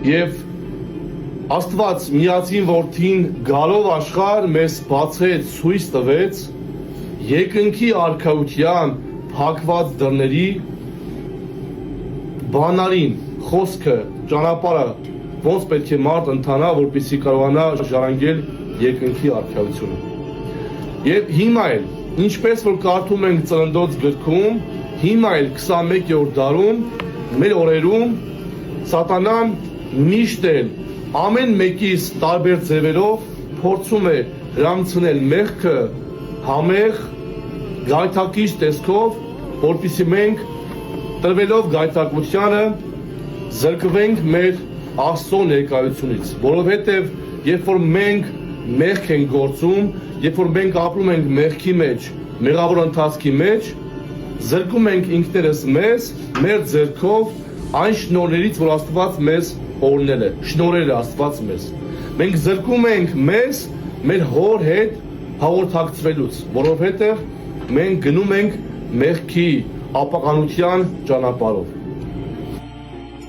եւ Աստված միածին որդին գալով աշխարհ մեզ բացեց, ցույց տվեց երկնքի արքայության փակված դռների բանալին, խոսքը, ճանապարհը ոնց պետք է մարդ ընթանա, որպեսզի կարողանա ժառանգել երկնքի արքայությունը։ Եվ հիմա էլ, ինչպես որ կարդում ենք Ծննդոց գրքում, հիմա էլ 21-րդ դարում, մեր օրերում սատանան միշտ էլ ամեն մեկից տարբեր ձևերով փորձում է հրամցնել մեղքը համեղ գայթակիչ տեսքով, որպեսզի մենք տրվելով գայթակղությանը զրկվենք մեր Աստծո ներկայությունից, որովհետև երբ որ մենք մեղք ենք գործում, երբ որ մենք ապրում ենք մեղքի մեջ, մեղավոր ընթացքի մեջ, զրկում ենք ինքներս մեզ, մեր ձեռքով այն շնորհներից, որ Աստված մեզ օրհնել է, շնորհել է Աստված մեզ։ Մենք զրկում ենք մեզ մեր հոր հետ հաղորդակցվելուց, որովհետև մենք գնում ենք մեղքի ապականության ճանապարհով։